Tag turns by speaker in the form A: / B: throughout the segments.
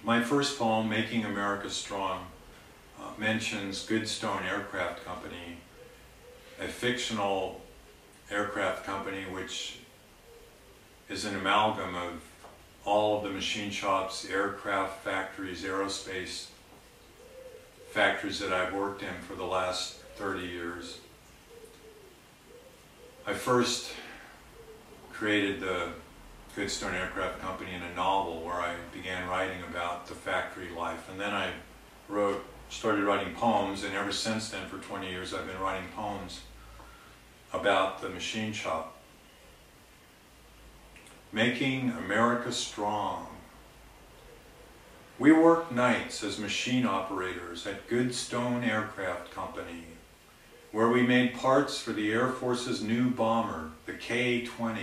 A: My first poem, Making America Strong, mentions Goodstone Aircraft Company, a fictional aircraft company which is an amalgam of all of the machine shops, aircraft factories, aerospace factories that I've worked in for the last 30 years. I first created the Goodstone Aircraft Company in a novel where I began writing about the factory life, and then I started writing poems, and ever since then, for 20 years, I've been writing poems about the machine shop. Making America Strong. We worked nights as machine operators at Goodstone Aircraft Company, where we made parts for the Air Force's new bomber, the K-20.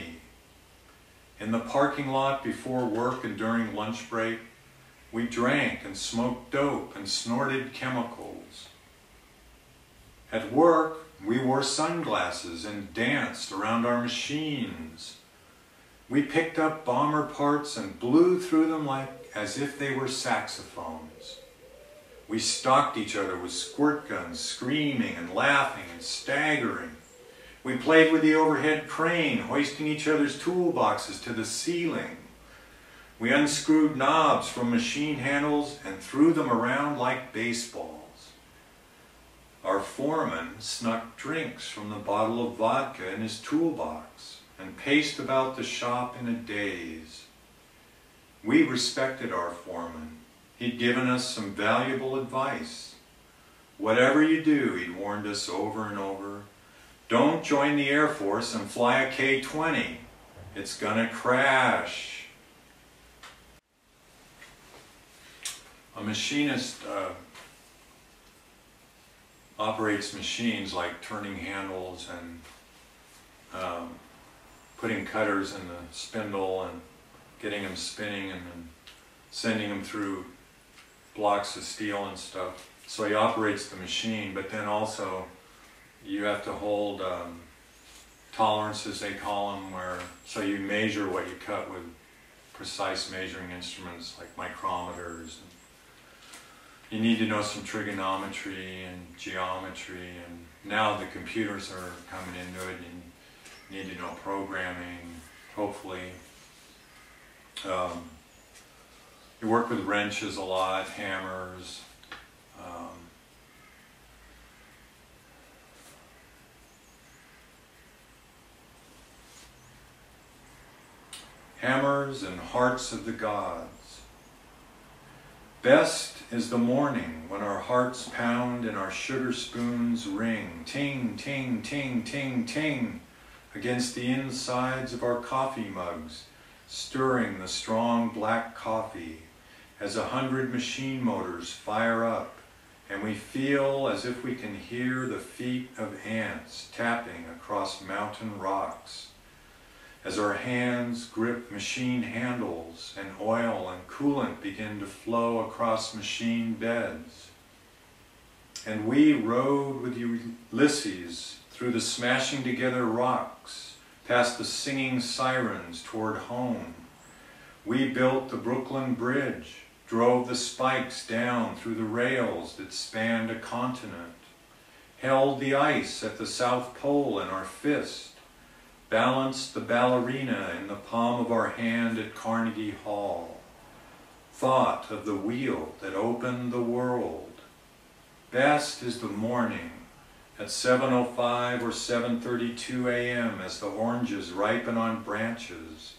A: In the parking lot before work and during lunch break, we drank and smoked dope and snorted chemicals. At work, we wore sunglasses and danced around our machines. We picked up bomber parts and blew through them as if they were saxophones. We stalked each other with squirt guns, screaming and laughing and staggering. We played with the overhead crane, hoisting each other's toolboxes to the ceiling. We unscrewed knobs from machine handles and threw them around like baseballs. Our foreman snuck drinks from the bottle of vodka in his toolbox and paced about the shop in a daze. We respected our foreman. He'd given us some valuable advice. Whatever you do, he'd warned us over and over, don't join the Air Force and fly a K-20. It's gonna crash. A machinist operates machines like turning handles and putting cutters in the spindle and getting them spinning and then sending them through blocks of steel and stuff. So he operates the machine, but then also you have to hold tolerances, they call them, so you measure what you cut with precise measuring instruments like micrometers. You need to know some trigonometry and geometry, and now the computers are coming into it, and you need to know programming, hopefully. You work with wrenches a lot, hammers. Hammers and hearts of the gods. Best is the morning when our hearts pound and our sugar spoons ring, ting, ting, ting, ting, ting, against the insides of our coffee mugs, stirring the strong black coffee as 100 machine motors fire up, and we feel as if we can hear the feet of ants tapping across mountain rocks, as our hands grip machine handles and oil and coolant begin to flow across machine beds. And we rode with Ulysses through the smashing together rocks, past the singing sirens toward home. We built the Brooklyn Bridge, drove the spikes down through the rails that spanned a continent, held the ice at the South Pole in our fist, balanced the ballerina in the palm of our hand at Carnegie Hall, thought of the wheel that opened the world. Best is the morning at 7:05 or 7:32 a.m. as the oranges ripen on branches.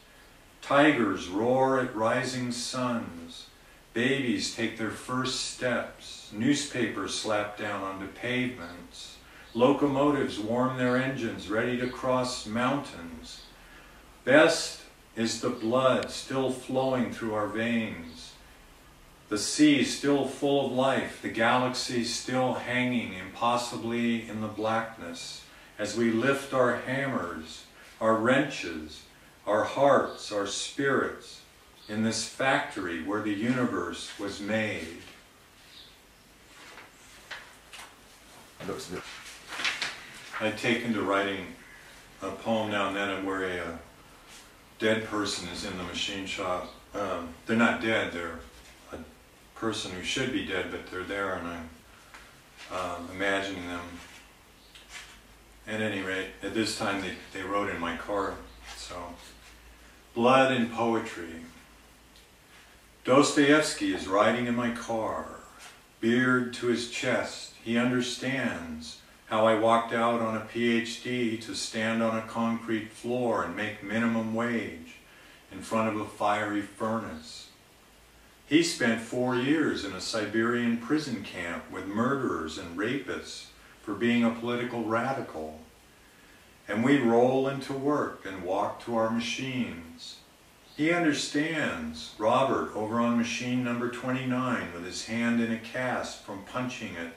A: Tigers roar at rising suns. Babies take their first steps. Newspapers slap down onto pavements. Locomotives warm their engines, ready to cross mountains. Best is the blood still flowing through our veins. The sea still full of life, the galaxy still hanging impossibly in the blackness, as we lift our hammers, our wrenches, our hearts, our spirits, in this factory where the universe was made. I've taken to writing a poem now and then where a dead person is in the machine shop. They're not dead, they're person who should be dead, but they're there, and I'm imagining them. At any rate, at this time they wrote in my car, so. Blood and poetry. Dostoevsky is riding in my car, beard to his chest. He understands how I walked out on a PhD to stand on a concrete floor and make minimum wage in front of a fiery furnace. He spent 4 years in a Siberian prison camp with murderers and rapists for being a political radical. And we roll into work and walk to our machines. He understands Robert over on machine number 29 with his hand in a cast from punching it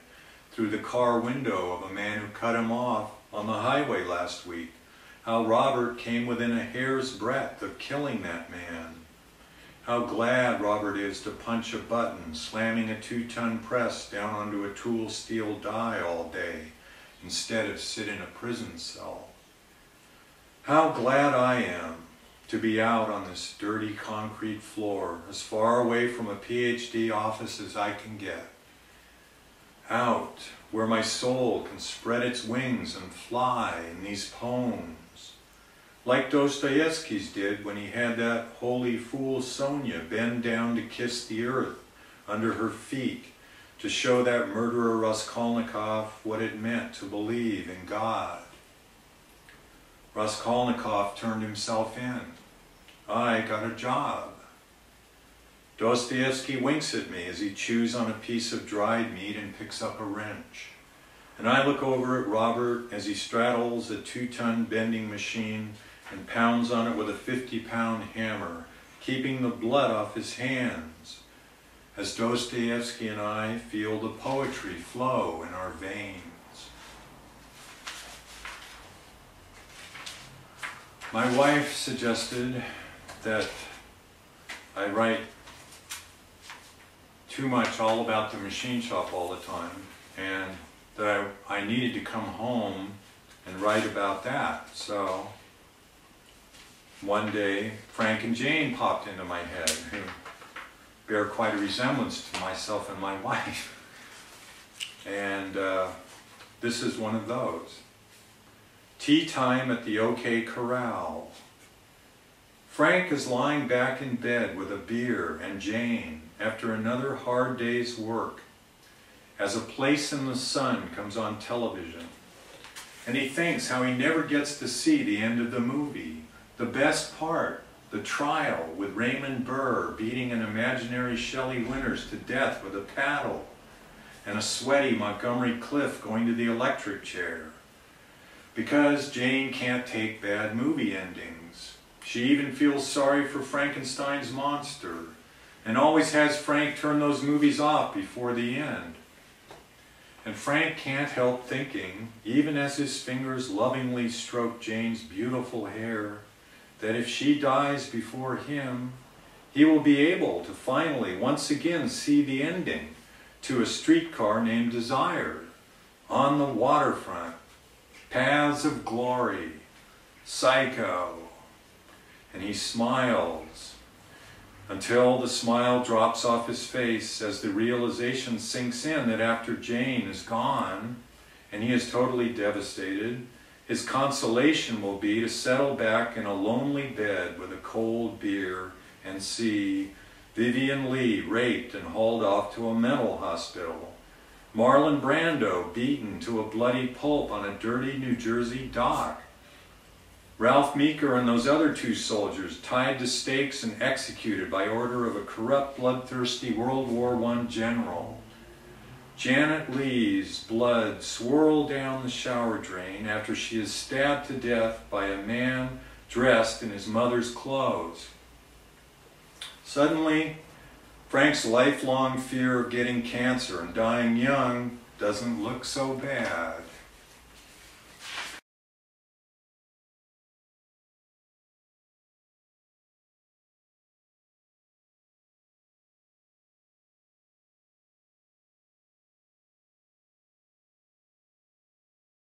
A: through the car window of a man who cut him off on the highway last week. How Robert came within a hair's breadth of killing that man. How glad Robert is to punch a button, slamming a 2-ton press down onto a tool steel die all day, instead of sit in a prison cell. How glad I am to be out on this dirty concrete floor, as far away from a PhD office as I can get. Out where my soul can spread its wings and fly in these poems, like Dostoevsky's did when he had that holy fool Sonia bend down to kiss the earth under her feet to show that murderer Raskolnikov what it meant to believe in God. Raskolnikov turned himself in. I got a job. Dostoevsky winks at me as he chews on a piece of dried meat and picks up a wrench. And I look over at Robert as he straddles a 2-ton bending machine and pounds on it with a 50-pound hammer, keeping the blood off his hands, as Dostoevsky and I feel the poetry flow in our veins. My wife suggested that I write too much all about the machine shop all the time, and that I needed to come home and write about that. So one day, Frank and Jane popped into my head, who bear quite a resemblance to myself and my wife. And this is one of those. Tea time at the OK Corral. Frank is lying back in bed with a beer and Jane after another hard day's work, as A Place in the Sun comes on television. And he thinks how he never gets to see the end of the movie, the best part, the trial with Raymond Burr beating an imaginary Shelley Winters to death with a paddle, and a sweaty Montgomery Clift going to the electric chair. Because Jane can't take bad movie endings. She even feels sorry for Frankenstein's monster, and always has Frank turn those movies off before the end. And Frank can't help thinking, even as his fingers lovingly stroke Jane's beautiful hair, that if she dies before him, he will be able to finally once again see the ending to A Streetcar Named Desire, On the Waterfront, Paths of Glory, Psycho. And he smiles until the smile drops off his face as the realization sinks in that after Jane is gone and he is totally devastated, his consolation will be to settle back in a lonely bed with a cold beer and see Vivian Lee raped and hauled off to a mental hospital, Marlon Brando beaten to a bloody pulp on a dirty New Jersey dock, Ralph Meeker and those other 2 soldiers tied to stakes and executed by order of a corrupt, bloodthirsty World War I general. Janet Leigh's blood swirled down the shower drain after she is stabbed to death by a man dressed in his mother's clothes. Suddenly, Frank's lifelong fear of getting cancer and dying young doesn't look so bad.